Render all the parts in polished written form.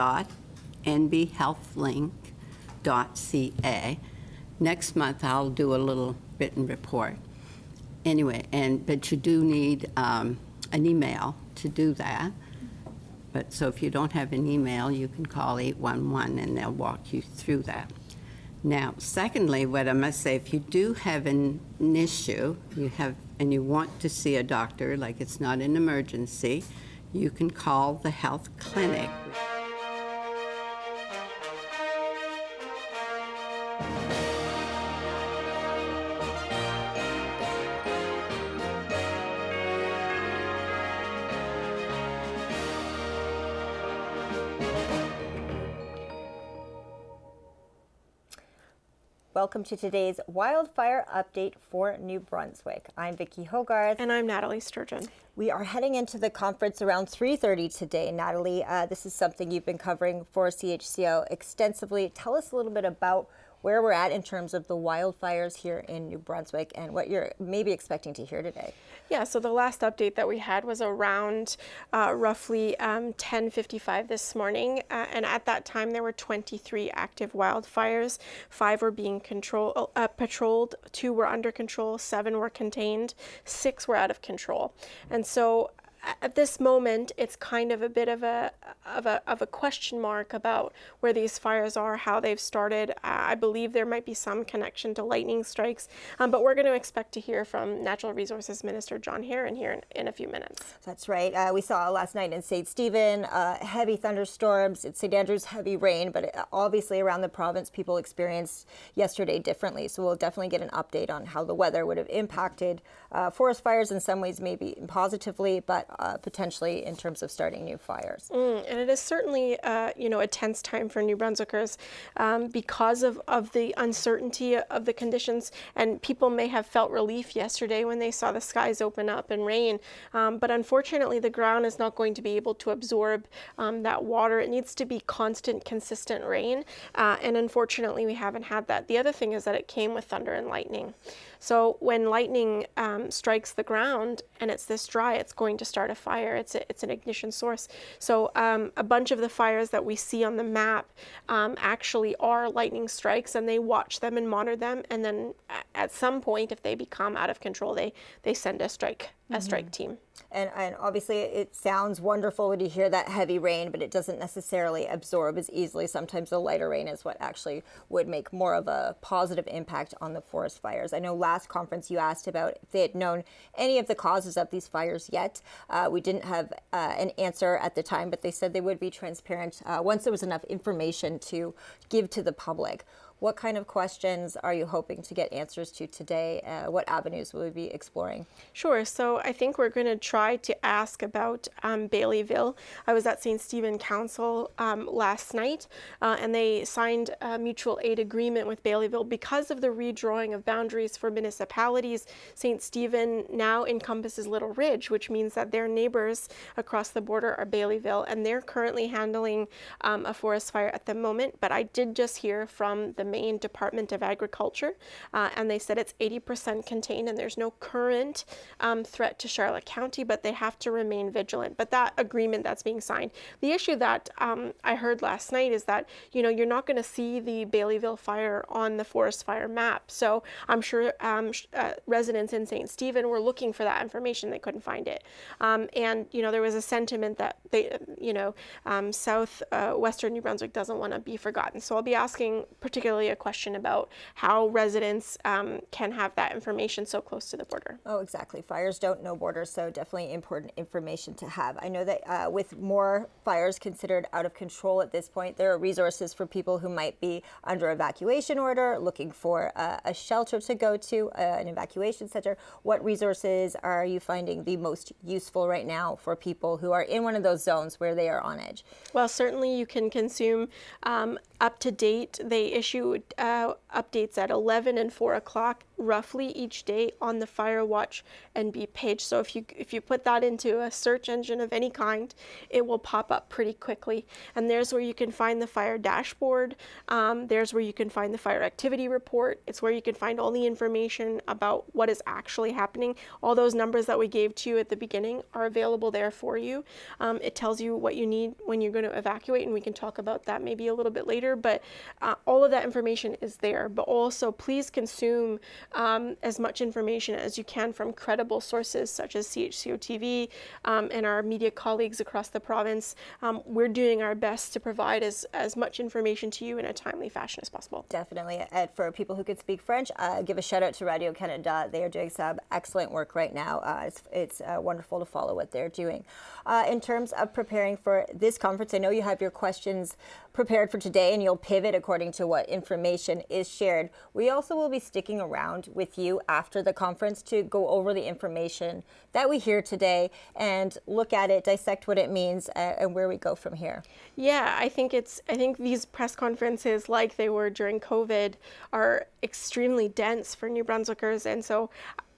nbhealthlink.ca. Next month, I'll do a little written report. Anyway, but you do need an email to do that. But so if you don't have an email, you can call 811 and they'll walk you through that. Now, secondly, what I must say, if you do have an issue, and you want to see a doctor, like it's not an emergency, you can call the health clinic. Welcome to today's wildfire update for New Brunswick. I'm Vicki Hogarth. And I'm Natalie Sturgeon. We are heading into the conference around 3:30 today. Natalie, this is something you've been covering for CHCO extensively. Tell us a little bit about where we're at in terms of the wildfires here in New Brunswick and what you're maybe expecting to hear today. Yeah, so the last update that we had was around roughly 10:55 this morning, and at that time there were 23 active wildfires. 5 were being patrolled, 2 were under control, 7 were contained, 6 were out of control. And so at this moment, it's kind of a bit of a question mark about where these fires are, how they've started. I believe there might be some connection to lightning strikes, but we're going to expect to hear from Natural Resources Minister John Herron here in a few minutes. That's right. We saw last night in St. Stephen heavy thunderstorms, in St. Andrews heavy rain, but obviously around the province people experienced yesterday differently. So we'll definitely get an update on how the weather would have impacted forest fires in some ways, maybe positively, but potentially in terms of starting new fires. And it is certainly, a tense time for New Brunswickers because of the uncertainty of the conditions. And people may have felt relief yesterday when they saw the skies open up and rain. But unfortunately, the ground is not going to be able to absorb that water. It needs to be constant, consistent rain. And unfortunately, we haven't had that. The other thing is that it came with thunder and lightning. So when lightning strikes the ground and it's this dry, it's going to start a fire. It's an ignition source. So a bunch of the fires that we see on the map actually are lightning strikes, and they watch them and monitor them. And then at some point, if they become out of control, they send a strike team. And obviously it sounds wonderful when you hear that heavy rain, but it doesn't necessarily absorb as easily. Sometimes the lighter rain is what actually would make more of a positive impact on the forest fires. I know last conference you asked about if they had known any of the causes of these fires yet. We didn't have an answer at the time, but they said they would be transparent once there was enough information to give to the public. What kind of questions are you hoping to get answers to today? What avenues will we be exploring? Sure. So I think we're going to try to ask about Baileyville. I was at St. Stephen Council last night, and they signed a mutual aid agreement with Baileyville because of the redrawing of boundaries for municipalities. St. Stephen now encompasses Little Ridge, which means that their neighbors across the border are Baileyville, and they're currently handling a forest fire at the moment. But I did just hear from the Maine Department of Agriculture, and they said it's 80% contained and there's no current threat to Charlotte County, but they have to remain vigilant. But that agreement that's being signed, the issue that I heard last night is that, you're not going to see the Baileyville fire on the forest fire map. So I'm sure residents in St. Stephen were looking for that information. They couldn't find it. And, there was a sentiment that Western New Brunswick doesn't want to be forgotten. So I'll be asking particularly a question about how residents can have that information so close to the border. Oh, exactly. Fires don't know borders, so definitely important information to have. I know that with more fires considered out of control at this point, there are resources for people who might be under evacuation order, looking for a shelter to go to, an evacuation center. What resources are you finding the most useful right now for people who are in one of those zones where they are on edge? Well, certainly you can consume up to date. They issue updates at 11 and 4 o'clock roughly each day on the Fire Watch NB page. So if you put that into a search engine of any kind, it will pop up pretty quickly. And there's where you can find the fire dashboard. There's where you can find the fire activity report. It's where you can find all the information about what is actually happening. All those numbers that we gave to you at the beginning are available there for you. It tells you what you need when you're going to evacuate, and we can talk about that maybe a little bit later, but all of that information is there. But also, please consume as much information as you can from credible sources such as CHCO-TV and our media colleagues across the province. We're doing our best to provide as much information to you in a timely fashion as possible. Definitely. And for people who could speak French, give a shout out to Radio Canada. They are doing some excellent work right now. It's wonderful to follow what they're doing. In terms of preparing for this conference, I know you have your questions prepared for today, and you'll pivot according to what information is shared. We also will be sticking around with you after the conference to go over the information that we hear today and look at it, dissect what it means, and where we go from here. Yeah, I think these press conferences, like they were during COVID, are extremely dense for New Brunswickers, and so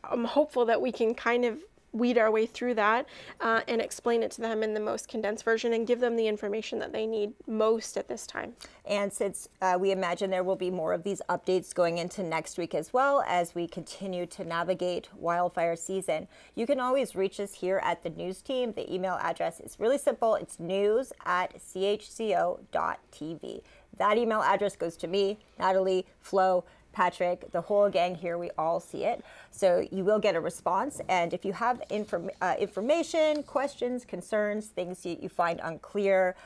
I'm hopeful that we can kind of weed our way through that and explain it to them in the most condensed version and give them the information that they need most at this time. And since we imagine there will be more of these updates going into next week as well as we continue to navigate wildfire season, you can always reach us here at the news team. The email address is really simple. It's news@chco.tv. That email address goes to me, Natalie, Flo, Patrick, the whole gang here. We all see it. So you will get a response. And if you have information, questions, concerns, things you find unclear,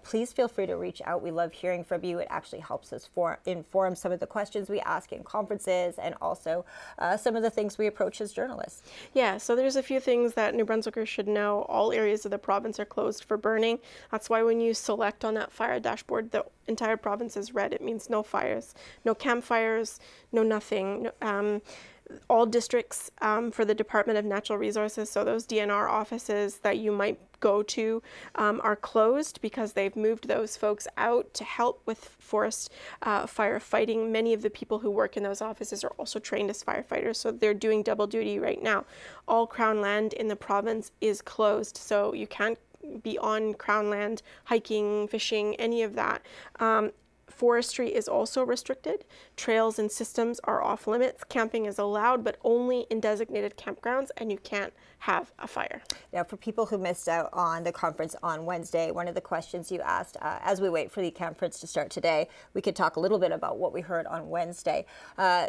please feel free to reach out. We love hearing from you. It actually helps us inform some of the questions we ask in conferences and also some of the things we approach as journalists. Yeah, so there's a few things that New Brunswickers should know. All areas of the province are closed for burning. That's why when you select on that fire dashboard, the entire province is red. It means no fires, no campfires, no nothing. All districts for the Department of Natural Resources, so those DNR offices that you might go to are closed because they've moved those folks out to help with forest firefighting. Many of the people who work in those offices are also trained as firefighters, so they're doing double duty right now. All Crown land in the province is closed, so you can't be on Crown land, hiking, fishing, any of that. Forestry is also restricted. Trails and systems are off limits. Camping is allowed, but only in designated campgrounds, and you can't have a fire. Now, for people who missed out on the conference on Wednesday, one of the questions you asked, as we wait for the conference to start today, we could talk a little bit about what we heard on Wednesday.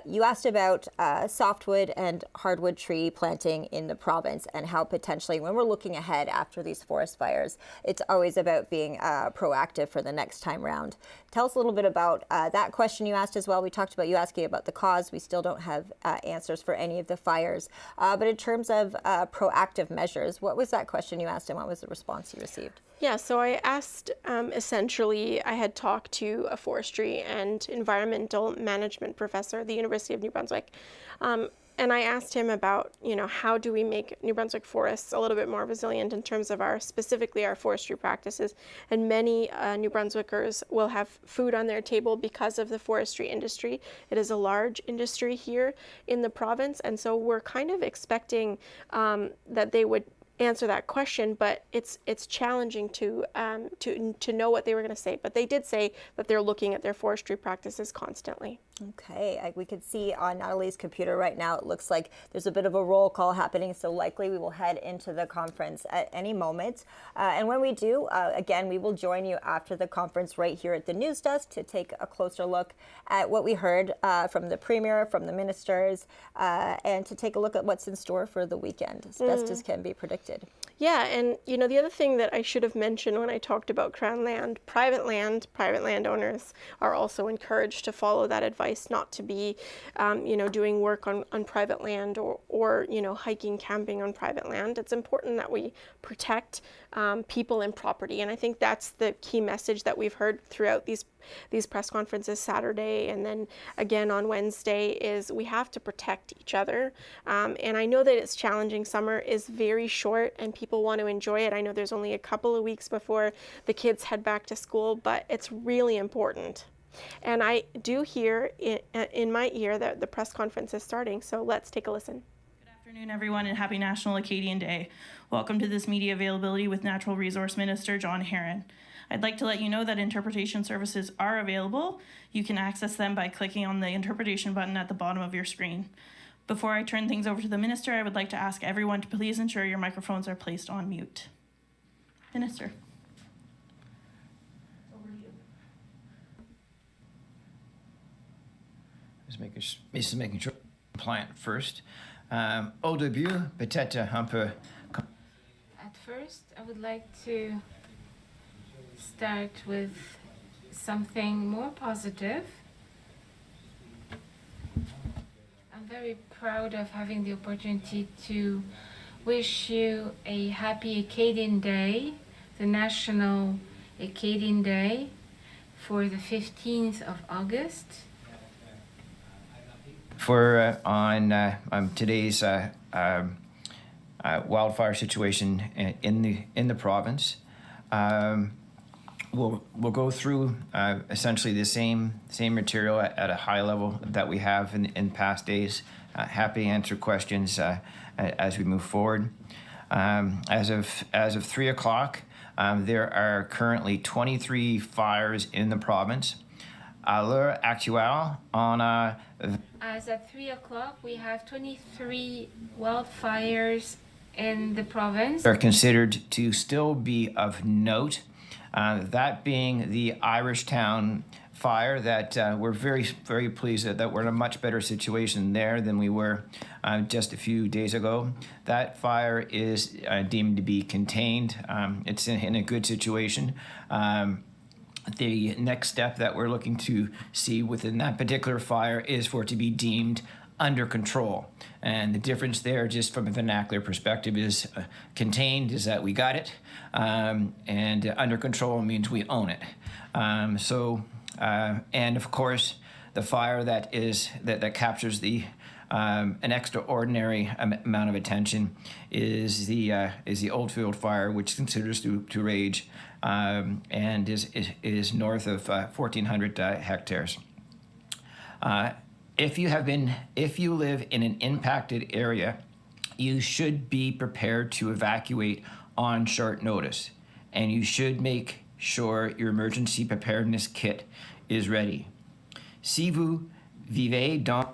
You asked about softwood and hardwood tree planting in the province and how potentially, when we're looking ahead after these forest fires, it's always about being proactive for the next time round. Tell us a little bit about that question you asked as well. We talked about you asking about the cause. We still don't have answers for any of the fires. But in terms of proactive measures, what was that question you asked and what was the response you received? Yeah, so I asked, essentially, I had talked to a forestry and environmental management professor at the University of New Brunswick. And I asked him about, how do we make New Brunswick forests a little bit more resilient in terms of specifically our forestry practices. And many New Brunswickers will have food on their table because of the forestry industry. It is a large industry here in the province, and so we're kind of expecting that they would answer that question, but it's challenging to know what they were going to say. But they did say that they're looking at their forestry practices constantly. Okay, we can see on Natalie's computer right now, it looks like there's a bit of a roll call happening, so likely we will head into the conference at any moment. And when we do, again, we will join you after the conference right here at the news desk to take a closer look at what we heard from the Premier, from the ministers, and to take a look at what's in store for the weekend, as best as can be predicted. Yeah, and the other thing that I should have mentioned when I talked about Crown land, private landowners are also encouraged to follow that advice, not to be, doing work on private land or hiking, camping on private land. It's important that we protect people and property, and I think that's the key message that we've heard throughout these press conferences Saturday and then again on Wednesday is we have to protect each other. And I know that it's challenging. Summer is very short and people want to enjoy it. I know there's only a couple of weeks before the kids head back to school, but it's really important. And I do hear in my ear that the press conference is starting, so let's take a listen. Good afternoon, everyone, and happy National Acadian Day. Welcome to this media availability with Natural Resource Minister John Herron. I'd like to let you know that interpretation services are available. You can access them by clicking on the interpretation button at the bottom of your screen. Before I turn things over to the minister, I would like to ask everyone to please ensure your microphones are placed on mute. Minister. Over to you. Just making sure compliant first. Au début, peut-être un peu. At first, I would like to start with something more positive. I'm very proud of having the opportunity to wish you a happy Acadian Day, the National Acadian Day for the 15th of August. For on today's wildfire situation in the province, we'll go through essentially the same material at a high level that we have in past days. Happy to answer questions as we move forward. As of 3 o'clock, there are currently 23 fires in the province. À l'heure actuelle, As at 3 o'clock, we have 23 wildfires in the province. are considered to still be of note. That being the Irishtown fire that we're very, very pleased that we're in a much better situation there than we were just a few days ago. That fire is deemed to be contained. It's in a good situation. The next step that we're looking to see within that particular fire is for it to be deemed under control. And the difference there, just from a vernacular perspective, is contained is that we got it, and under control means we own it. And of course, the fire that captures an extraordinary amount of attention is the Oldfield fire, which considers to rage and is north of 1,400 hectares. If you live in an impacted area, you should be prepared to evacuate on short notice, and you should make sure your emergency preparedness kit is ready. Si vous vivez dans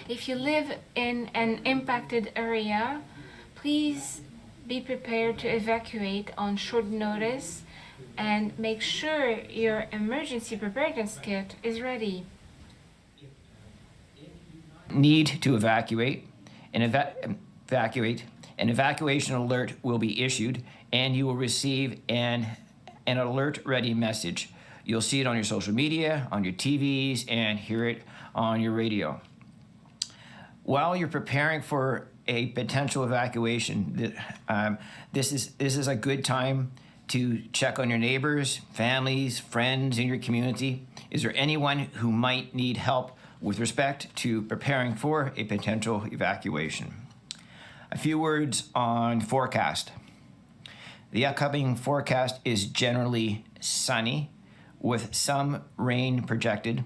If you live in an impacted area, please be prepared to evacuate on short notice and make sure your emergency preparedness kit is ready. need to evacuate, an evacuation alert will be issued, and you will receive an alert ready message. You'll see it on your social media, on your TVs, and hear it on your radio. While you're preparing for a potential evacuation, this is a good time to check on your neighbors, families, friends in your community. Is there anyone who might need help with respect to preparing for a potential evacuation? A few words on forecast. The upcoming forecast is generally sunny with some rain projected,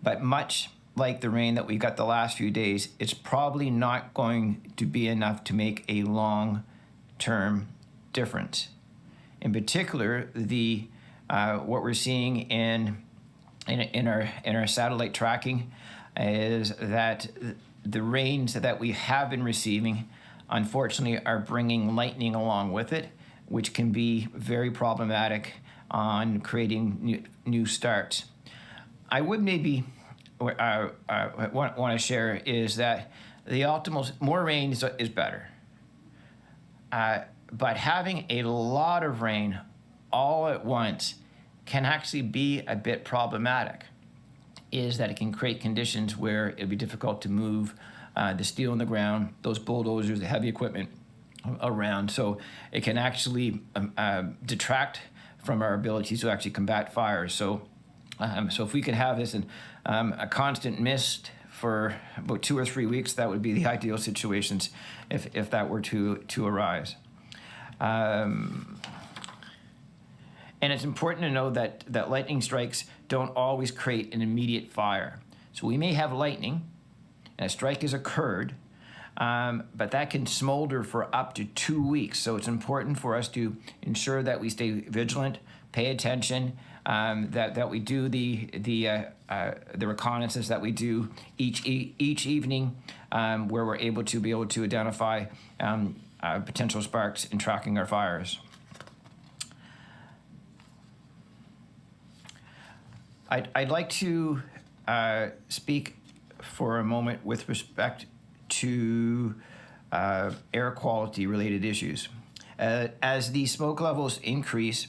but much like the rain that we got the last few days, it's probably not going to be enough to make a long-term difference. In particular, what we're seeing in our satellite tracking is that the rains that we have been receiving, unfortunately, are bringing lightning along with it, which can be very problematic on creating new starts. I would maybe want to share is that the optimal, more rain is better. But having a lot of rain all at once can actually be a bit problematic, is that it can create conditions where it'll be difficult to move the steel in the ground, those bulldozers, the heavy equipment around. So it can actually detract from our ability to actually combat fires. So if we could have this in a constant mist for about 2 or 3 weeks, that would be the ideal situations if that were to arise. And it's important to know that lightning strikes don't always create an immediate fire. So we may have lightning, and a strike has occurred, but that can smolder for up to 2 weeks. So it's important for us to ensure that we stay vigilant, pay attention, that we do the reconnaissance that we do each evening, where we're able to identify potential sparks in tracking our fires. I'd like to speak for a moment with respect to air quality related issues. As the smoke levels increase,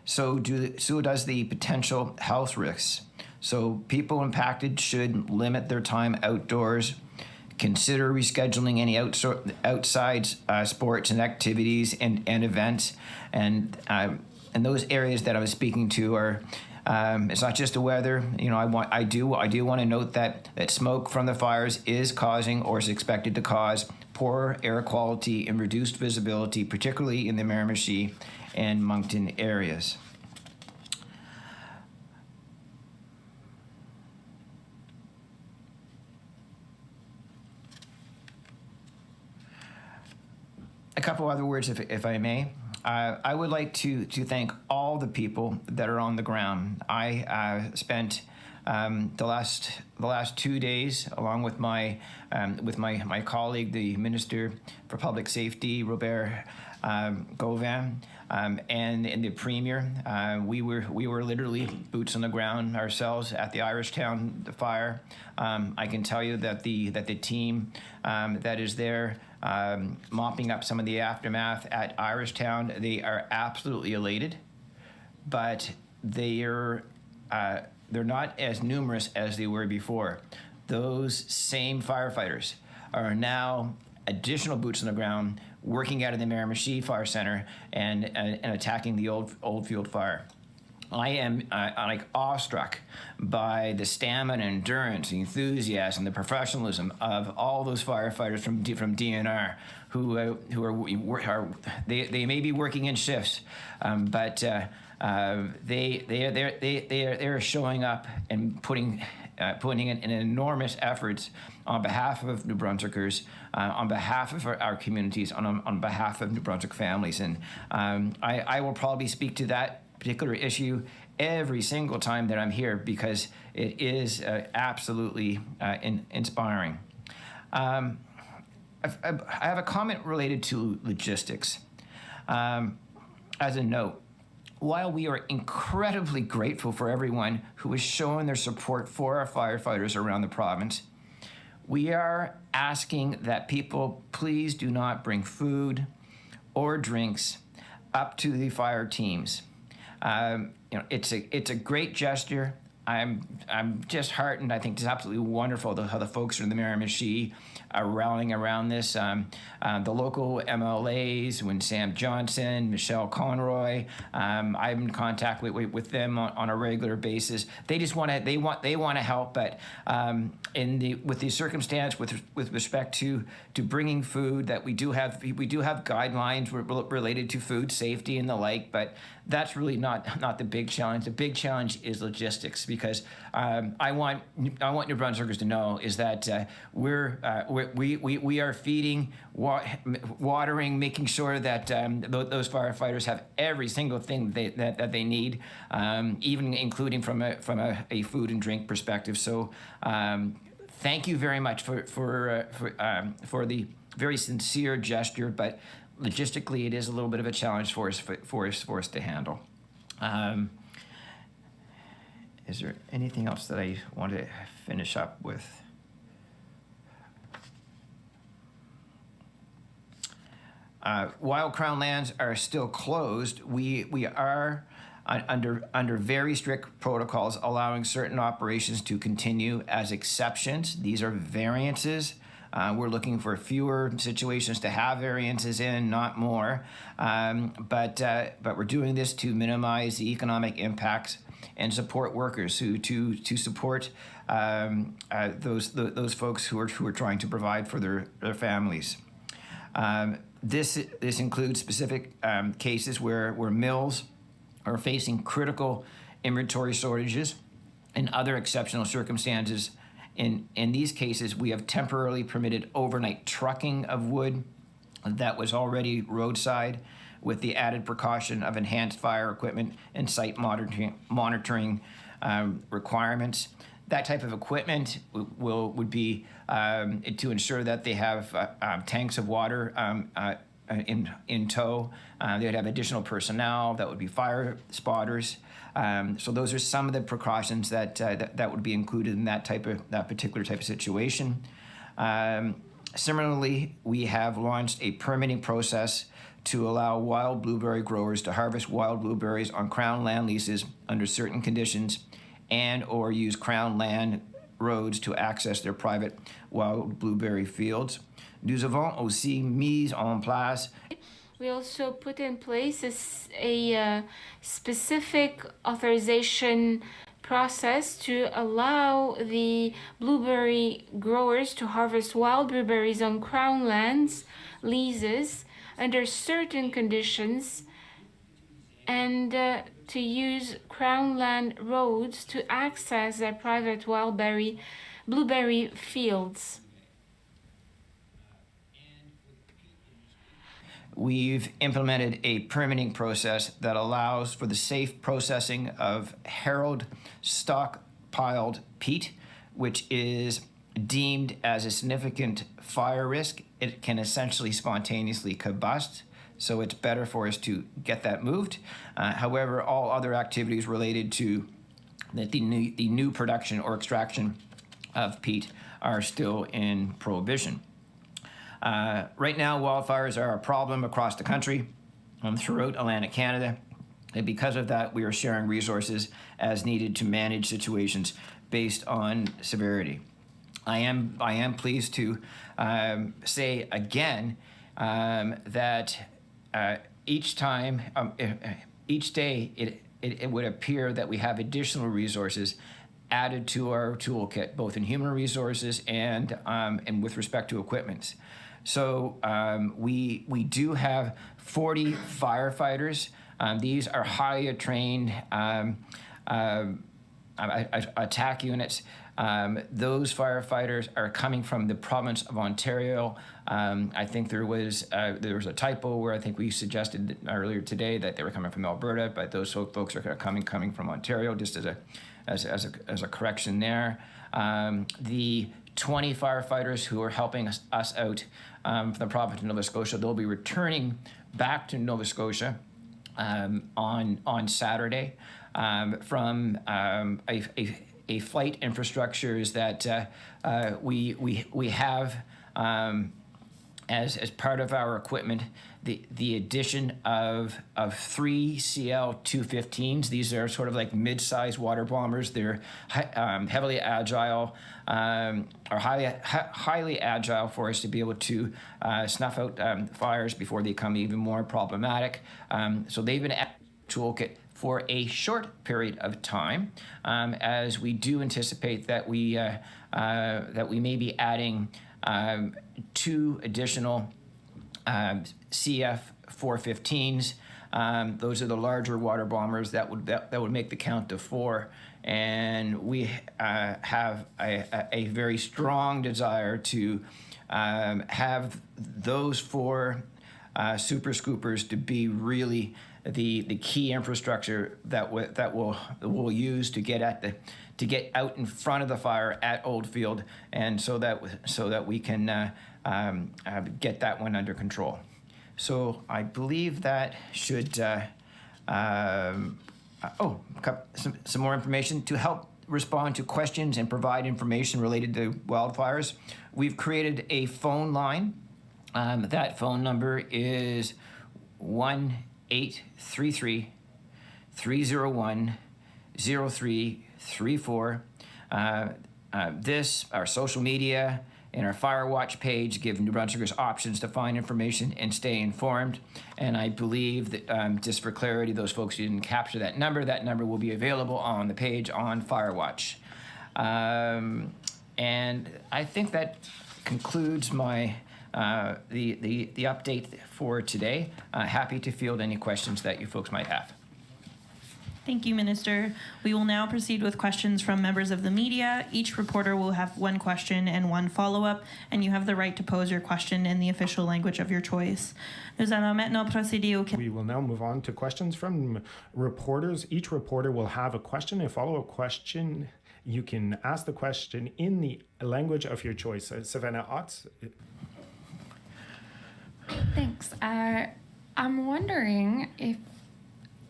so does the potential health risks. So people impacted should limit their time outdoors, consider rescheduling any outside sports and activities and events, and those areas that I was speaking to are. It's not just the weather. You know, I do want to note that smoke from the fires is causing or is expected to cause poor air quality and reduced visibility, particularly in the Miramichi and Moncton areas. A couple other words, if I may. I would like to thank all the people that are on the ground. I spent the last 2 days, along with my colleague, the Minister for Public Safety, Robert Gauvin, and the Premier. We were literally boots on the ground ourselves at the Irishtown fire. I can tell you that the team that is there, mopping up some of the aftermath at Irishtown, they are absolutely elated, but they're not as numerous as they were before. Those same firefighters are now additional boots on the ground, working out of the Miramichi Fire Center and attacking the Oldfield fire. I am awestruck by the stamina, endurance, the enthusiasm, the professionalism of all those firefighters from DNR who are they may be working in shifts, but they're showing up and putting in an enormous efforts on behalf of New Brunswickers, on behalf of our communities, on behalf of New Brunswick families, and I will probably speak to that particular issue every single time that I'm here because it is absolutely inspiring. I have a comment related to logistics. As a note, while we are incredibly grateful for everyone who has shown their support for our firefighters around the province, we are asking that people please do not bring food or drinks up to the fire teams. It's a great gesture. I'm just heartened. I think it's absolutely wonderful how the folks in the Miramichi are rallying around this. The local MLAs, when Sam Johnson, Michelle Conroy, I'm in contact with them on a regular basis. They just want to help, but with the circumstance with respect to bringing food, that we do have guidelines related to food safety and the like, but that's really not the big challenge. The big challenge is logistics, because I want New Brunswickers to know is that we are feeding, watering, making sure that those firefighters have every single thing that they need, even including from a food and drink perspective. So thank you very much for the very sincere gesture, but logistically, it is a little bit of a challenge for us to handle. Is there anything else that I want to finish up with? While Crown lands are still closed, we are under very strict protocols allowing certain operations to continue as exceptions. These are variances. We're looking for fewer situations to have variances in, not more. But we're doing this to minimize the economic impacts and support workers to support those folks who are trying to provide for their families. This includes specific cases where mills are facing critical inventory shortages and other exceptional circumstances. In these cases, we have temporarily permitted overnight trucking of wood that was already roadside, with the added precaution of enhanced fire equipment and site monitoring requirements. That type of equipment would be to ensure that they have tanks of water in tow. They would have additional personnel that would be fire spotters. So those are some of the precautions that would be included in that particular type of situation. Similarly, we have launched a permitting process to allow wild blueberry growers to harvest wild blueberries on Crown land leases under certain conditions, and or use Crown land roads to access their private wild blueberry fields. Nous avons aussi mis en place. We also put in place a specific authorization process to allow the blueberry growers to harvest wild blueberries on Crown lands leases under certain conditions, and to use Crown land roads to access their private wild blueberry fields. We've implemented a permitting process that allows for the safe processing of Herald stockpiled peat, which is deemed as a significant fire risk. It can essentially spontaneously combust, so it's better for us to get that moved. However, all other activities related to the new production or extraction of peat are still in prohibition. Right now, wildfires are a problem across the country throughout Atlantic Canada, and because of that, we are sharing resources as needed to manage situations based on severity. I am pleased to say again that each day it would appear that we have additional resources added to our toolkit, both in human resources and with respect to equipment. So we do have 40 firefighters. These are highly trained attack units. Those firefighters are coming from the province of Ontario. I think there was a typo where I think we suggested earlier today that they were coming from Alberta, but those folks are coming from Ontario, just as a correction there. The 20 firefighters who are helping us out from the province of Nova Scotia, they'll be returning back to Nova Scotia on Saturday from a flight infrastructures that we have as part of our equipment, the addition of 3 CL-215s. These are sort of like mid-sized water bombers. They're heavily agile, or highly agile for us to be able to snuff out fires before they become even more problematic. So they've been at the toolkit for a short period of time, as we do anticipate that we may be adding 2 additional CF-415s. Those are the larger water bombers that would make the count to 4. And we have a very strong desire to have those 4 super scoopers to be really the key infrastructure that we'll use to get out in front of the fire at Oldfield, and so that we can get that one under control. So I believe that should some more information to help respond to questions and provide information related to wildfires. We've created a phone line. That phone number is 1-833-301-0334. This, our social media, and our Firewatch page give New Brunswickers options to find information and stay informed. And I believe that, just for clarity, those folks who didn't capture that number will be available on the page on Firewatch. And I think that concludes my the update for today. Happy to field any questions that you folks might have. Thank you, Minister. We will now proceed with questions from members of the media. Each reporter will have one question and one follow-up, and you have the right to pose your question in the official language of your choice. Nous allons maintenant procéder au... We will now move on to questions from reporters. Each reporter will have a question, a follow-up question. You can ask the question in the language of your choice. Savannah Otts. Thanks. I'm wondering if,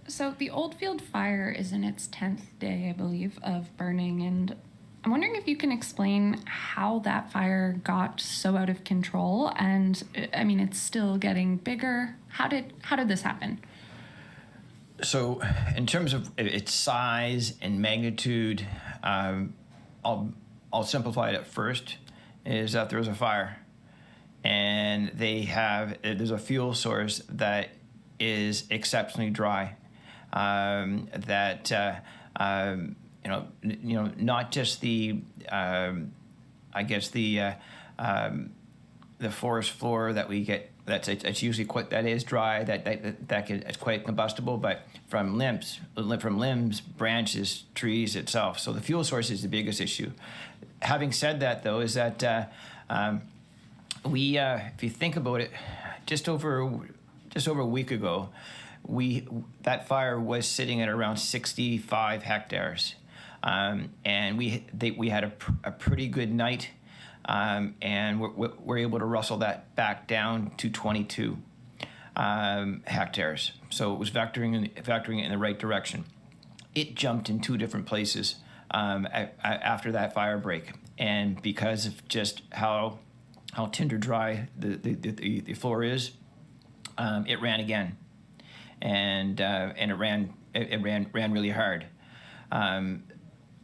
so the Oldfield fire is in its 10th day, I believe, of burning, and I'm wondering if you can explain how that fire got so out of control, and I mean, it's still getting bigger. How did this happen? So, in terms of its size and magnitude, I'll simplify it at first. Is that there was a fire, and there's a fuel source that is exceptionally dry. Not just the forest floor that we get. It's usually quite, that is dry. It's quite combustible, but from limbs, branches, trees itself. So the fuel source is the biggest issue. Having said that, though, is that if you think about it, just over a week ago, that fire was sitting at around 65 hectares, and we had a pretty good night. And we're able to rustle that back down to 22 hectares. So it was vectoring it in the right direction. It jumped in two different places after that fire break, and because of just how tinder dry the floor is, it ran again, and it ran really hard.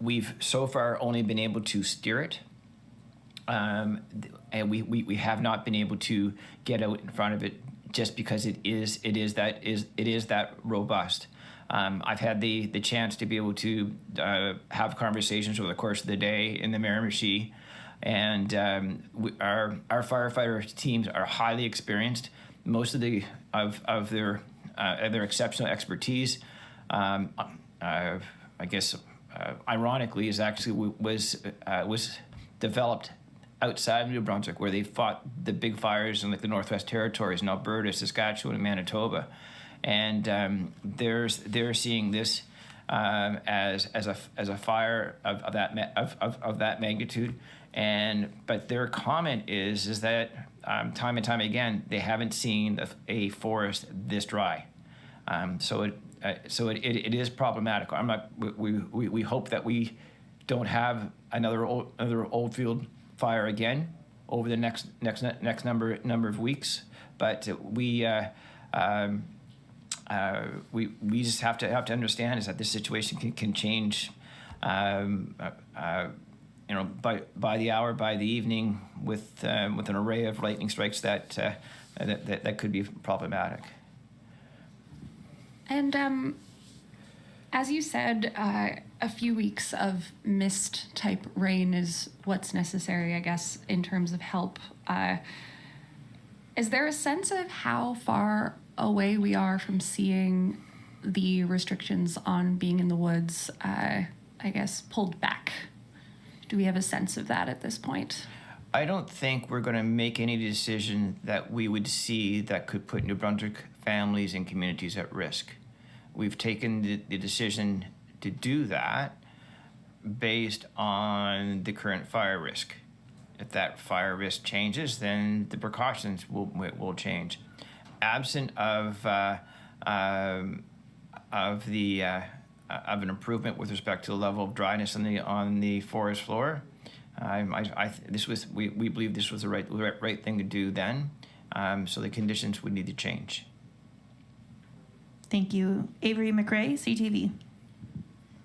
We've so far only been able to steer it. And we have not been able to get out in front of it just because it is that robust. I've had the chance to be able to have conversations over the course of the day in the Miramichi, and our firefighter teams are highly experienced. Most of their exceptional expertise, I guess, ironically, is actually was developed outside of New Brunswick, where they fought the big fires in like the Northwest Territories in Alberta, Saskatchewan, and Manitoba, and they're seeing this as a fire of that magnitude, but their comment is that time and time again they haven't seen a forest this dry, so it is problematic. We hope that we don't have another Oldfield fire again over the next number of weeks, but we just have to understand is that this situation can change, by the hour, by the evening, with an array of lightning strikes that could be problematic. And as you said, a few weeks of mist-type rain is what's necessary, I guess, in terms of help. Is there a sense of how far away we are from seeing the restrictions on being in the woods, I guess, pulled back? Do we have a sense of that at this point? I don't think we're going to make any decision that we would see that could put New Brunswick families and communities at risk. We've taken the decision to do that based on the current fire risk. If that fire risk changes, then the precautions will change. Absent of an improvement with respect to the level of dryness on the forest floor, we believe this was the right thing to do then. So the conditions would need to change. Thank you. Avery McRae, CTV.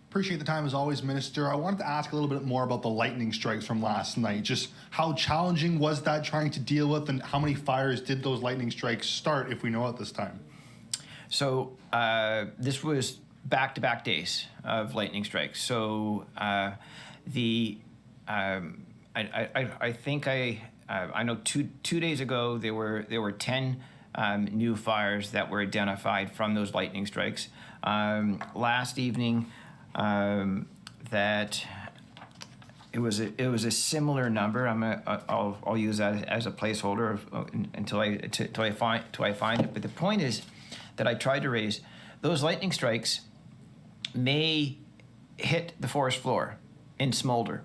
Appreciate the time as always, Minister. I wanted to ask a little bit more about the lightning strikes from last night. Just how challenging was that trying to deal with, and how many fires did those lightning strikes start, if we know at this time? So this was back-to-back days of lightning strikes. So I know two days ago there were 10 new fires that were identified from those lightning strikes. last evening that it was a similar number. I'll use that as a placeholder until I find it. But the point is that I tried to raise those lightning strikes may hit the forest floor and smolder,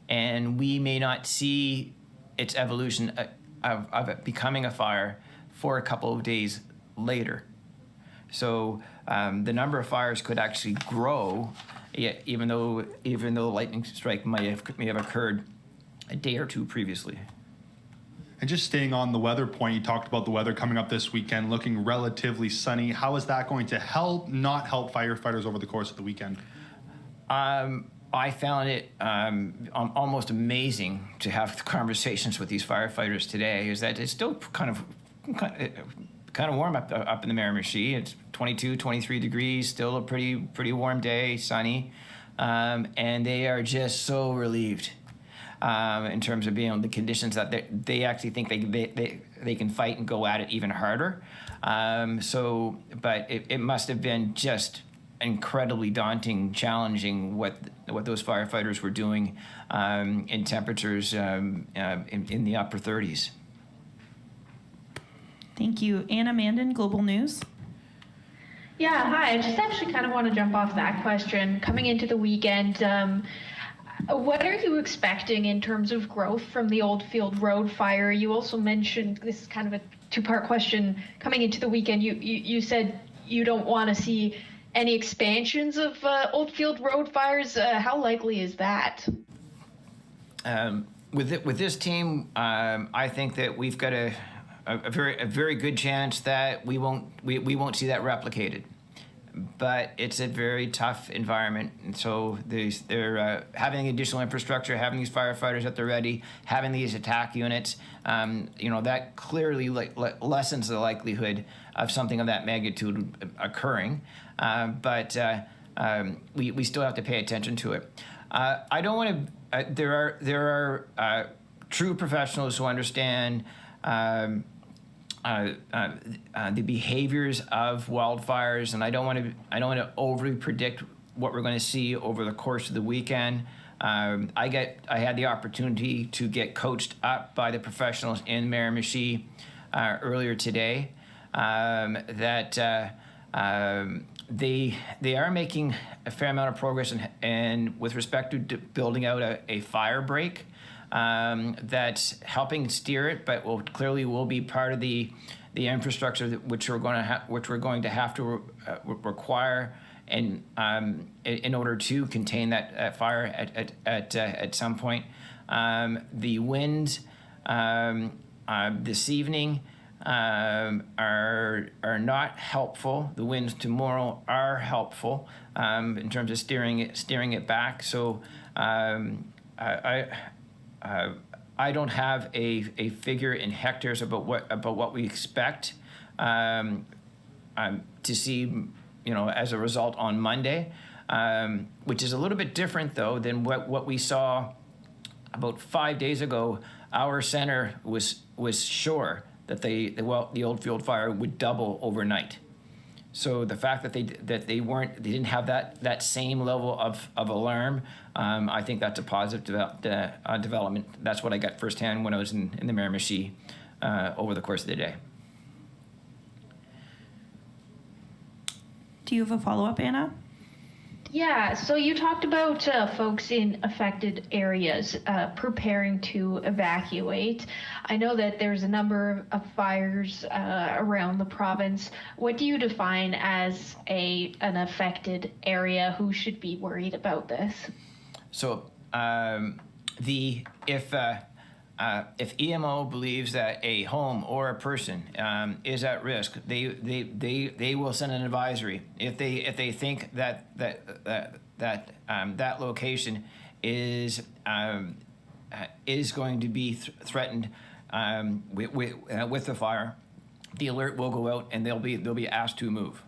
and we may not see its evolution of it becoming a fire for a couple of days later. So the number of fires could actually grow, even though the lightning strike may have occurred a day or two previously. And just staying on the weather point, you talked about the weather coming up this weekend, looking relatively sunny. How is that going to help, not help firefighters over the course of the weekend? I found it almost amazing to have conversations with these firefighters today. Is that it's still kind of warm up in the Miramichi. It's 22, 23 degrees, still a pretty warm day, sunny, and they are just so relieved in terms of being the conditions that they actually think they can fight and go at it even harder. But it must have been just incredibly daunting, challenging what those firefighters were doing in temperatures in the upper 30s. Thank you. Anna Mandan, Global News. Yeah, hi. I just actually kind of want to jump off that question. Coming into the weekend, what are you expecting in terms of growth from the Oldfield Road fire? You also mentioned, this is kind of a two-part question, coming into the weekend, you said you don't want to see any expansions of Oldfield Road fires. How likely is that? With this team, I think that we've got a very good chance that we won't see that replicated. But it's a very tough environment, and so they're having additional infrastructure, having these firefighters at the ready, having these attack units. That clearly lessens the likelihood of something of that magnitude occurring. But we still have to pay attention to it. I don't want to. There are true professionals who understand the behaviors of wildfires, and I don't want to overly predict what we're going to see over the course of the weekend. I had the opportunity to get coached up by the professionals in Miramichi earlier today. That they are making a fair amount of progress, and with respect to building out a fire break. That's helping steer it, but clearly will be part of the infrastructure which we're going to have to require and in order to contain that fire at some point. The winds this evening are not helpful. The winds tomorrow are helpful in terms of steering it back. So I don't have a figure in hectares about what we expect to see, as a result on Monday, which is a little bit different though than what we saw about 5 days ago. Our center was sure that the Oldfield fire would double overnight. So the fact that they didn't have that same level of alarm, I think that's a positive development. That's what I got firsthand when I was in the Miramichi over the course of the day. Do you have a follow-up, Anna? Yeah, so you talked about folks in affected areas preparing to evacuate. I know that there's a number of fires around the province. What do you define as an affected area? Who should be worried about this? So if EMO believes that a home or a person is at risk, they will send an advisory. If they think that location is going to be threatened with the fire, the alert will go out and they'll be asked to move.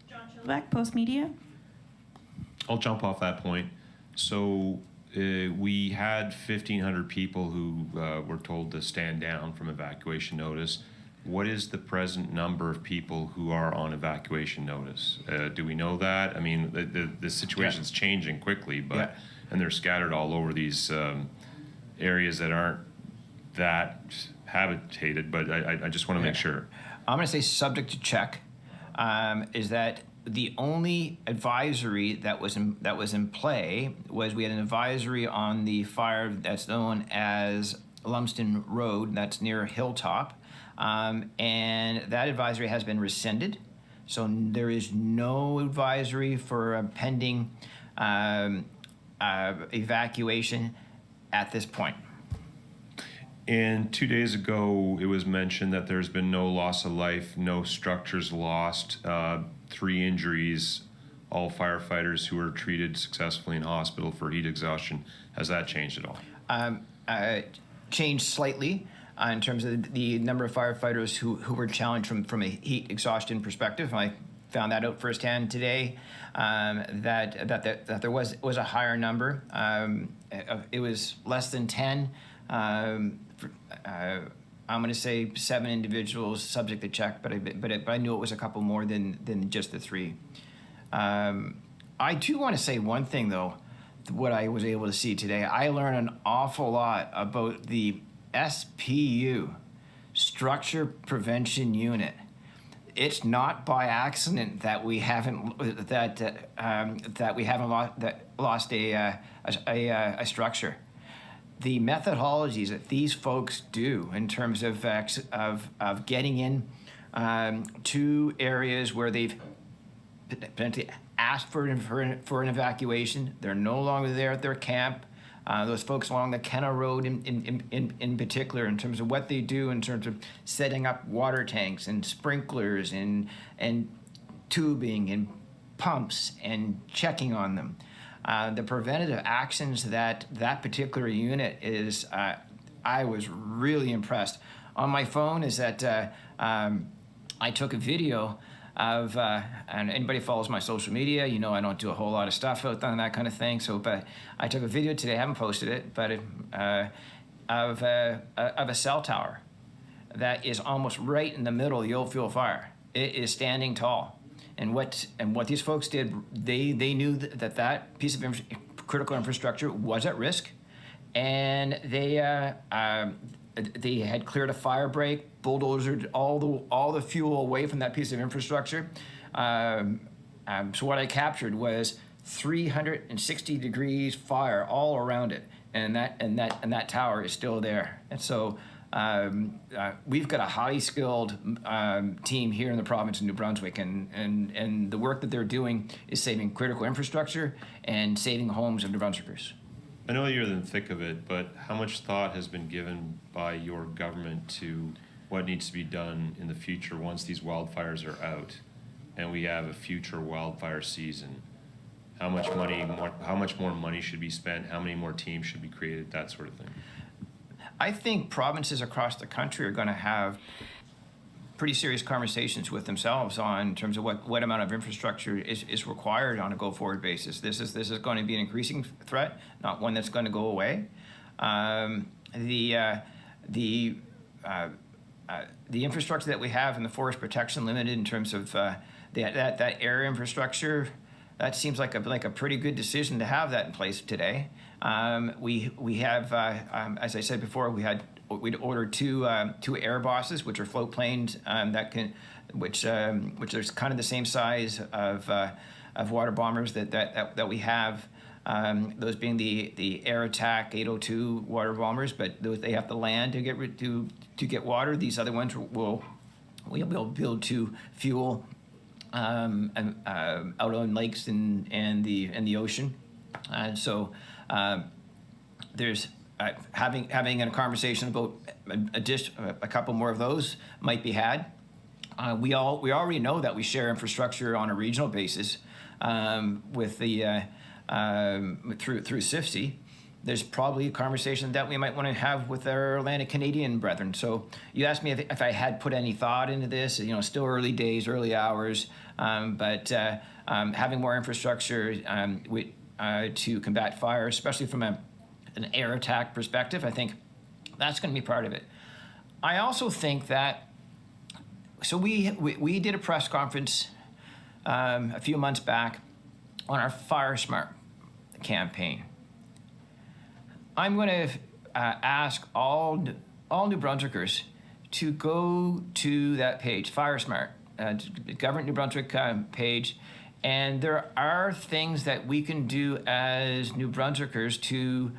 John Schillebeck, Post Media. I'll jump off that point. So we had 1,500 people who were told to stand down from evacuation notice. what is the present number of people who are on evacuation notice? Do we know that? I mean, the situation's changing quickly, but and they're scattered all over these areas that aren't that habitated. But I just want to make sure. I'm going to say subject to check. Is that the only advisory that was in play was we had an advisory on the fire that's known as Lumsden Road, that's near Hilltop, and that advisory has been rescinded. So there is no advisory for a pending evacuation at this point. And 2 days ago, it was mentioned that there's been no loss of life, no structures lost, 3 injuries, all firefighters who were treated successfully in hospital for heat exhaustion. Has that changed at all? Changed slightly in terms of the number of firefighters who were challenged from a heat exhaustion perspective. I found that out firsthand today, that there was a higher number. It was less than 10. I'm going to say 7 individuals subject to check, but I knew it was a couple more than just the 3. I do want to say one thing, though, what I was able to see today. I learned an awful lot about the SPU, Structure Prevention Unit. It's not by accident that we haven't lost a structure. The methodologies that these folks do in terms of getting in to areas where they've potentially asked for an evacuation, they're no longer there at their camp. Those folks along the Kenna Road in particular, in terms of what they do in terms of setting up water tanks and sprinklers and tubing and pumps and checking on them. The preventative actions that particular unit is, I was really impressed. On my phone is that I took a video of, and anybody follows my social media, you know I don't do a whole lot of stuff out on that kind of thing. So, but I took a video today, I haven't posted it, but of a cell tower that is almost right in the middle of the old fuel fire. It is standing tall. And what these folks did, they knew that piece of critical infrastructure was at risk, and they had cleared a fire break, bulldozered all the fuel away from that piece of infrastructure. So what I captured was 360 degrees fire all around it, and that tower is still there. And so we've got a highly skilled team here in the province of New Brunswick, and the work that they're doing is saving critical infrastructure and saving homes of New Brunswickers. I know you're in the thick of it, but how much thought has been given by your government to what needs to be done in the future once these wildfires are out and we have a future wildfire season? How much more money should be spent? How many more teams should be created? That sort of thing. I think provinces across the country are going to have pretty serious conversations with themselves on terms of what amount of infrastructure is required on a go-forward basis. This is going to be an increasing threat, not one that's going to go away. The infrastructure that we have in the Forest Protection Limited in terms of that air infrastructure, that seems like a pretty good decision to have that in place today. We have, as I said before, we'd ordered two air bosses, which are float planes which are kind of the same size of water bombers that we have. Those being the Air Attack 802 water bombers, but they have to land to get water. These other ones we'll be able to fuel out on lakes and the ocean, and so there's having a conversation about a couple more of those might be had. We already know that we share infrastructure on a regional basis with the through CHCO. There's probably a conversation that we might want to have with our Atlantic Canadian brethren. So you asked me if I had put any thought into this. You know, still early days, early hours, but having more infrastructure to combat fire, especially from an air attack perspective, I think that's going to be part of it. I also think that So we did a press conference a few months back on our Fire Smart campaign. I'm going to ask all New Brunswickers to go to that page, Fire Smart, Government New Brunswick page, and there are things that we can do as New Brunswickers to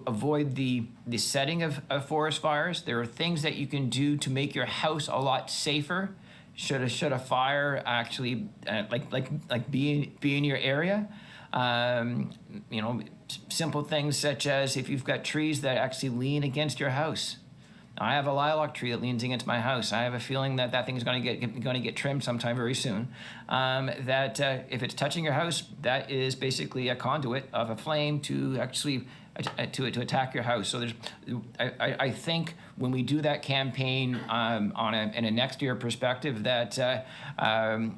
avoid the setting of forest fires. There are things that you can do to make your house a lot safer should a fire actually be in your area. Simple things such as if you've got trees that actually lean against your house. I have a lilac tree that leans against my house. I have a feeling that thing is going to get trimmed sometime very soon. If it's touching your house, that is basically a conduit of a flame to actually to attack your house. So I think when we do that campaign in a next year perspective, that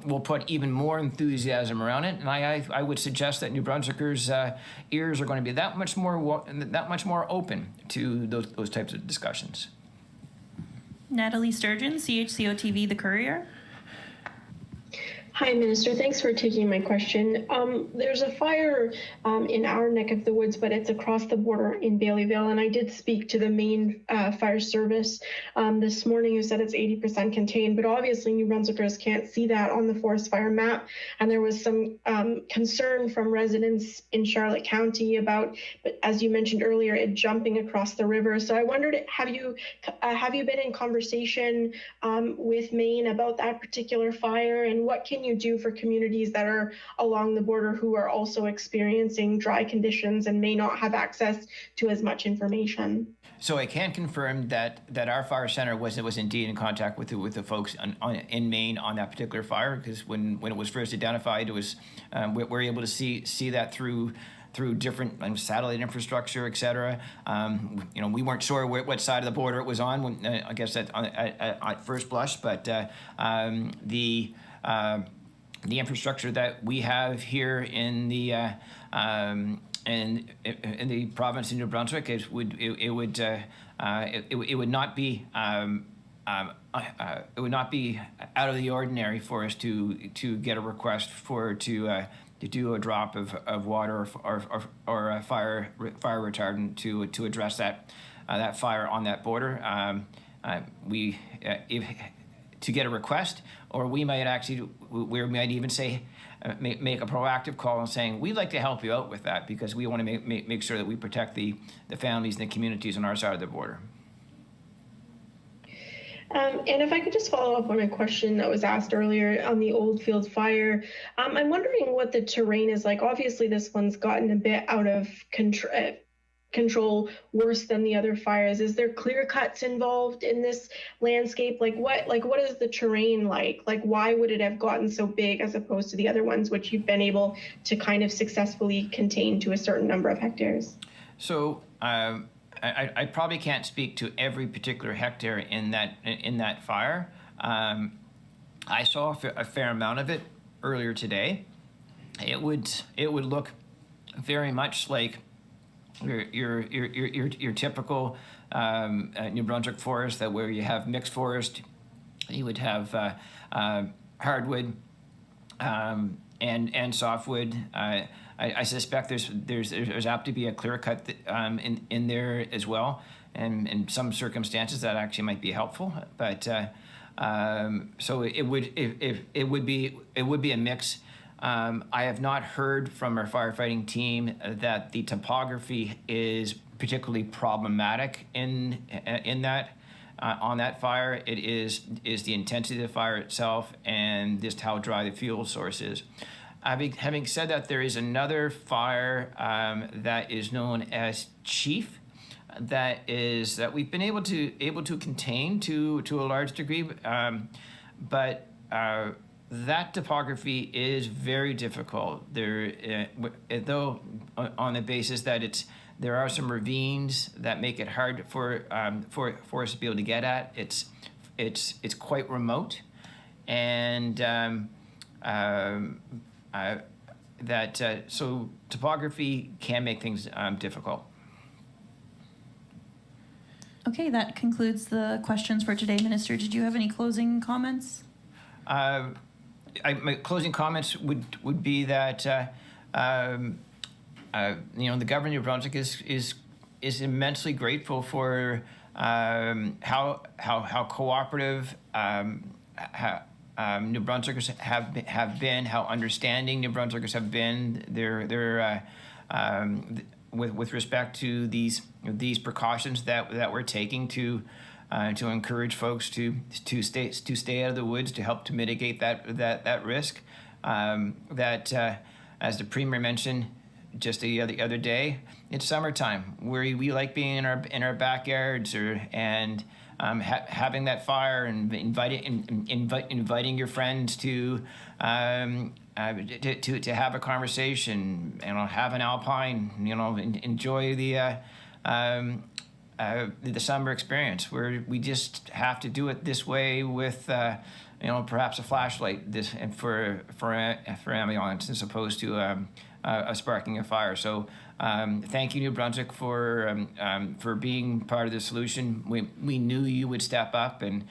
we'll put even more enthusiasm around it. And I would suggest that New Brunswickers' ears are going to be that much more open to those types of discussions. Natalie Sturgeon, CHCO-TV, The Courier. Hi, Minister. Thanks for taking my question. There's a fire in our neck of the woods, but it's across the border in Baileyville. And I did speak to the Maine Fire Service this morning, who said it's 80% contained. But obviously, New Brunswickers can't see that on the forest fire map. And there was some concern from residents in Charlotte County about, as you mentioned earlier, it jumping across the river. So I wondered, have you been in conversation with Maine about that particular fire, and what can you do for communities that are along the border who are also experiencing dry conditions and may not have access to as much information? So I can confirm that our fire center was indeed in contact with the folks in Maine on that particular fire, because when it was first identified, it was we're able to see that through different satellite infrastructure, et cetera. We weren't sure what side of the border it was on when, I guess at first blush, but the infrastructure that we have here in the in the province of New Brunswick, it would not be out of the ordinary for us to get a request to do a drop of water or a fire retardant to address that fire on that border. To get a request, or we might even say, make a proactive call and saying, we'd like to help you out with that, because we want to make sure that we protect the families and the communities on our side of the border. And if I could just follow up on a question that was asked earlier on the Oldfield fire, I'm wondering what the terrain is like. Obviously, this one's gotten a bit out of control, worse than the other fires. Is there clear cuts involved in this landscape? What is the terrain like? Why would it have gotten so big as opposed to the other ones, which you've been able to kind of successfully contain to a certain number of hectares? So I probably can't speak to every particular hectare in that fire. I saw a fair amount of it earlier today. It would look very much like your typical New Brunswick forest, where you have mixed forest. You would have hardwood and softwood. I suspect there's apt to be a clear cut in there as well, and in some circumstances that actually might be helpful. But so it would be a mix. I have not heard from our firefighting team that the topography is particularly problematic in that on that fire. It is the intensity of the fire itself and just how dry the fuel source is. Having said that, there is another fire that is known as Chief that we've been able to contain to a large degree, but that topography is very difficult. Though on the basis that there are some ravines that make it hard for us to be able to get at. It's quite remote, and so topography can make things difficult. Okay, that concludes the questions for today. Minister, did you have any closing comments? My closing comments would be that the government of New Brunswick is immensely grateful for how cooperative New Brunswickers have been, how understanding New Brunswickers have been. With respect to these precautions that we're taking to encourage folks to stay out of the woods, to help to mitigate that risk. As the Premier mentioned just the other day, it's summertime. We like being in our backyards and having that fire and inviting your friends to have a conversation, have an alpine, enjoy the summer experience, where we just have to do it this way with perhaps a flashlight for ambulance as opposed to sparking a fire. So thank you, New Brunswick, for being part of the solution. We knew you would step up, and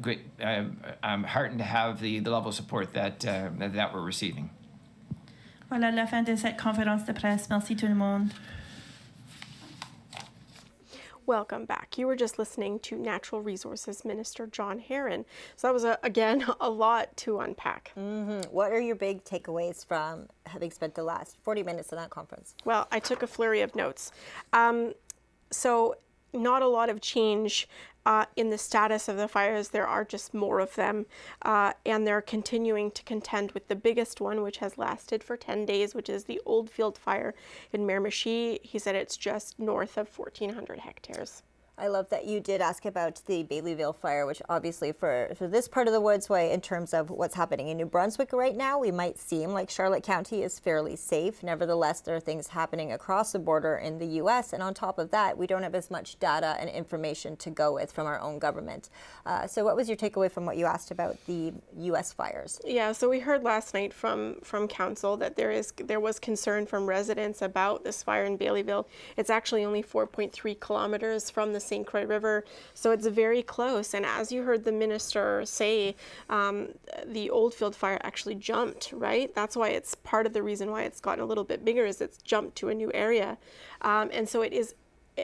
great. I'm heartened to have the level of support that we're receiving. Voilà la fin de cette conférence de presse. Merci tout le monde. Welcome back. You were just listening to Natural Resources Minister John Herron. So that was, again, a lot to unpack. What are your big takeaways from having spent the last 40 minutes in that conference? Well, I took a flurry of notes. So not a lot of change in the status of the fires. There are just more of them, and they're continuing to contend with the biggest one, which has lasted for 10 days, which is the Oldfield Fire in Miramichi. He said it's just north of 1,400 hectares. I love that you did ask about the Baileyville fire, which obviously for this part of the Woodsway, in terms of what's happening in New Brunswick right now, we might seem like Charlotte County is fairly safe. Nevertheless, there are things happening across the border in the U.S. And on top of that, we don't have as much data and information to go with from our own government. So what was your takeaway from what you asked about the U.S. fires? Yeah, so we heard last night from Council that there was concern from residents about this fire in Baileyville. It's actually only 4.3 kilometers from the St. Croix River, so it's very close. And as you heard the minister say, the Oldfield fire actually jumped, right? That's why it's part of the reason why it's gotten a little bit bigger, is it's jumped to a new area. And so it is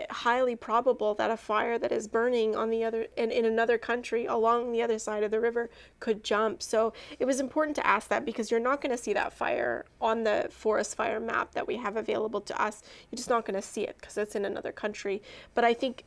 highly probable that a fire that is burning on the other in another country along the other side of the river could jump. So it was important to ask that, because you're not going to see that fire on the forest fire map that we have available to us. You're just not going to see it because it's in another country. But I think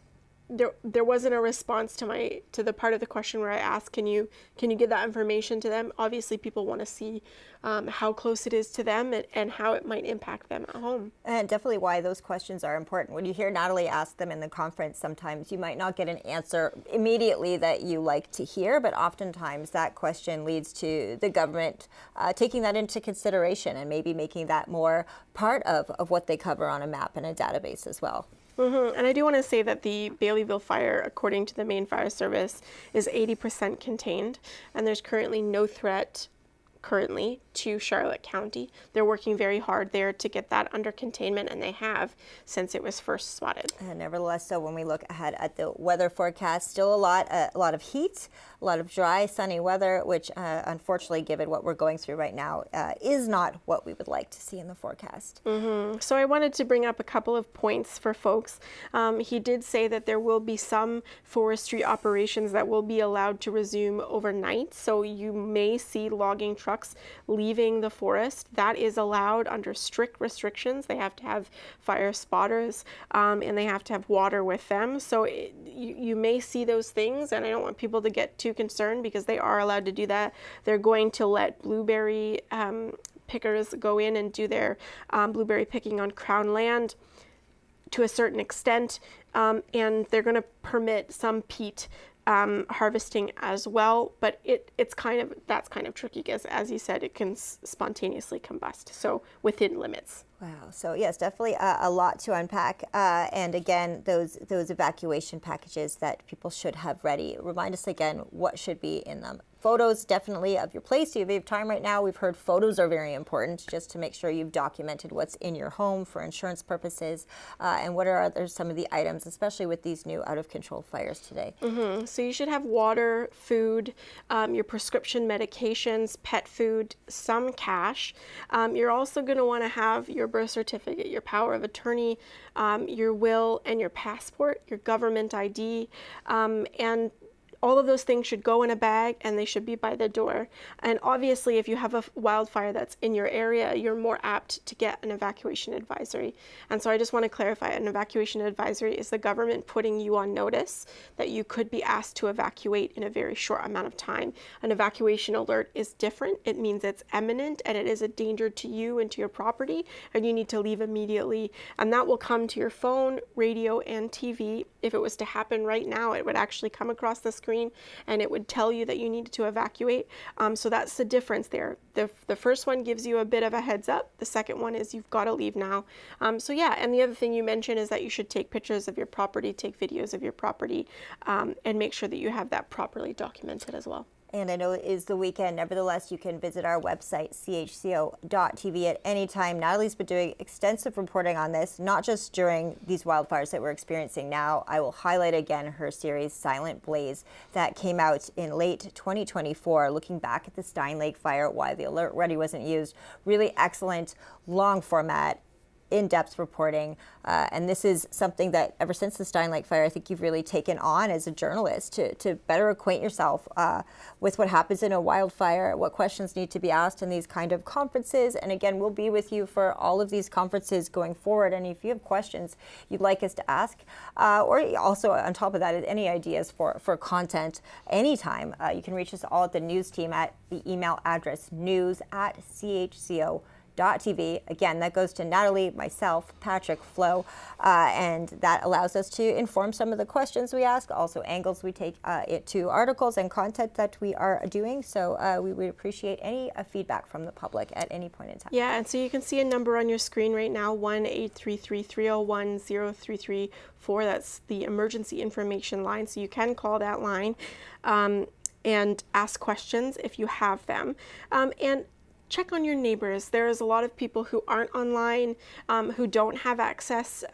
there wasn't a response to the part of the question where I asked, can you give that information to them? Obviously, people want to see how close it is to them and how it might impact them at home. And definitely why those questions are important. When you hear Natalie ask them in the conference, sometimes you might not get an answer immediately that you like to hear, but oftentimes that question leads to the government taking that into consideration and maybe making that more part of what they cover on a map and a database as well. And I do want to say that the Baileyville fire, according to the Maine Fire Service, is 80% contained, and there's currently no threat to Charlotte County. They're working very hard there to get that under containment, and they have since it was first spotted. And nevertheless, so when we look ahead at the weather forecast, still a lot of heat, a lot of dry, sunny weather, which unfortunately, given what we're going through right now, is not what we would like to see in the forecast. So I wanted to bring up a couple of points for folks. He did say that there will be some forestry operations that will be allowed to resume overnight. So you may see logging trucks leaving the forest. That is allowed under strict restrictions. They have to have fire spotters and they have to have water with them. So you may see those things, and I don't want people to get too concerned because they are allowed to do that. They're going to let blueberry pickers go in and do their blueberry picking on Crown land to a certain extent, and they're going to permit some peat harvesting as well, but that's kind of tricky because, as you said, it can spontaneously combust. So within limits. Wow. So yes, definitely a lot to unpack. And again, those evacuation packages that people should have ready. Remind us again what should be in them. Photos definitely of your place. If you have time right now, we've heard photos are very important just to make sure you've documented what's in your home for insurance purposes. And what are some of the items, especially with these new out of control fires today? Mm-hmm. So you should have water, food, your prescription medications, pet food, some cash. You're also going to want to have your birth certificate, your power of attorney, your will, and your passport, your government ID, and all of those things should go in a bag and they should be by the door. And obviously, if you have a wildfire that's in your area, you're more apt to get an evacuation advisory. And so I just want to clarify, an evacuation advisory is the government putting you on notice that you could be asked to evacuate in a very short amount of time. An evacuation alert is different. It means it's imminent and it is a danger to you and to your property, and you need to leave immediately. And that will come to your phone, radio, and TV. If it was to happen right now, it would actually come across the screen and it would tell you that you needed to evacuate. So that's the difference there. The first one gives you a bit of a heads up. The second one is you've got to leave now. So yeah, and the other thing you mentioned is that you should take pictures of your property, take videos of your property, and make sure that you have that properly documented as well. And I know it is the weekend. Nevertheless, you can visit our website, CHCO.TV, at any time. Natalie's been doing extensive reporting on this, not just during these wildfires that we're experiencing now. I will highlight again her series, Silent Blaze, that came out in late 2024, looking back at the Stein Lake fire, why the alert ready wasn't used. Really excellent, long format, in-depth reporting, and this is something that ever since the Stein Lake fire, I think you've really taken on as a journalist to better acquaint yourself with what happens in a wildfire, what questions need to be asked in these kind of conferences. And again, we'll be with you for all of these conferences going forward. And if you have questions you'd like us to ask, or also on top of that, any ideas for content anytime, you can reach us all at the news team at the email address news@CHCO.TV. Again, that goes to Natalie, myself, Patrick, Flo, and that allows us to inform some of the questions we ask, also angles we take it to articles and content that we are doing. So we would appreciate any feedback from the public at any point in time. Yeah, and so you can see a number on your screen right now, 1-833-301-0334. That's the emergency information line, so you can call that line and ask questions if you have them. And check on your neighbors. There's a lot of people who aren't online, who don't have access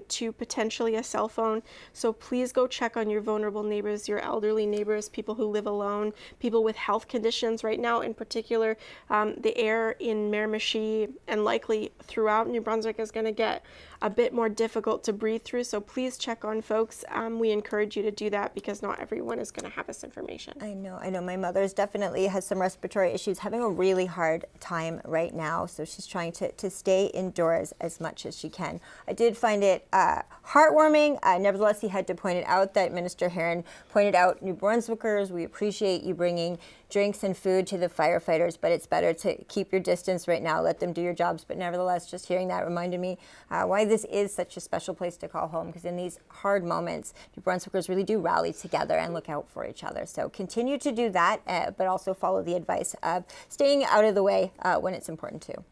to potentially a cell phone. So please go check on your vulnerable neighbors, your elderly neighbors, people who live alone, people with health conditions. Right now, in particular, the air in Miramichi and likely throughout New Brunswick is going to get a bit more difficult to breathe through. So please check on folks. We encourage you to do that because not everyone is going to have this information. I know. My mother's definitely has some respiratory issues, having a really hard time right now. So she's trying to stay indoors as much as she can. I did find it heartwarming. Nevertheless, he had to point it out that Minister Herron pointed out, New Brunswickers, we appreciate you bringing drinks and food to the firefighters, but it's better to keep your distance right now, let them do your jobs. But nevertheless, just hearing that reminded me why this is such a special place to call home, because in these hard moments, New Brunswickers really do rally together and look out for each other. So continue to do that, but also follow the advice of staying out of the way when it's important too.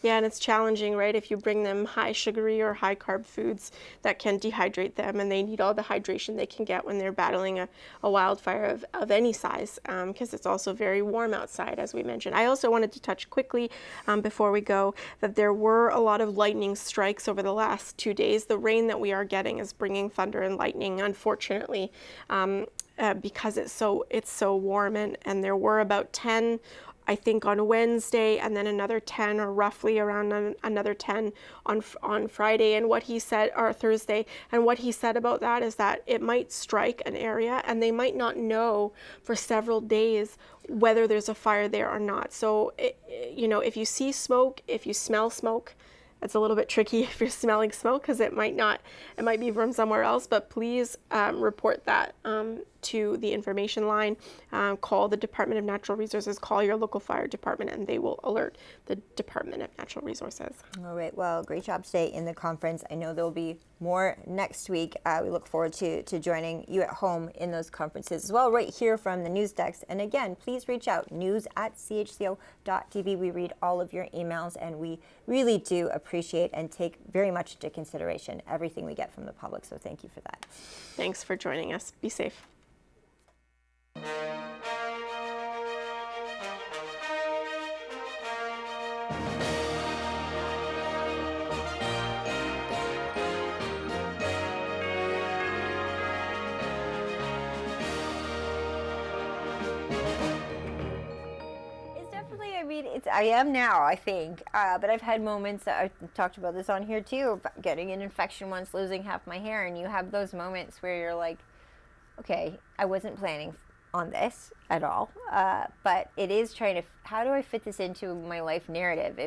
Yeah, and it's challenging, right? If you bring them high sugary or high carb foods, that can dehydrate them, and they need all the hydration they can get when they're battling a wildfire of any size, because it's also very warm outside, as we mentioned. I also wanted to touch quickly before we go that there were a lot of lightning strikes over the last 2 days. The rain that we are getting is bringing thunder and lightning, unfortunately, because it's so warm, and there were about 10, I think, on Wednesday, and then another 10, or roughly around another 10 on Friday. And what he said, or Thursday, and what he said about that is that it might strike an area and they might not know for several days whether there's a fire there or not. So, if you see smoke, if you smell smoke, it's a little bit tricky if you're smelling smoke, because it might be from somewhere else, but please report that to the information line, call the Department of Natural Resources, call your local fire department, and they will alert the Department of Natural Resources. All right, well, great job today in the conference. I know there'll be more next week. We look forward to joining you at home in those conferences as well, right here from the news desk. And again, please reach out, news@chco.tv. We read all of your emails, and we really do appreciate and take very much into consideration everything we get from the public, so thank you for that. Thanks for joining us. Be safe. I am now, I think, but I've had moments, I've talked about this on here too, about getting an infection once, losing half my hair, and you have those moments where you're like, okay, I wasn't planning on this at all, but it is trying to, how do I fit this into my life narrative?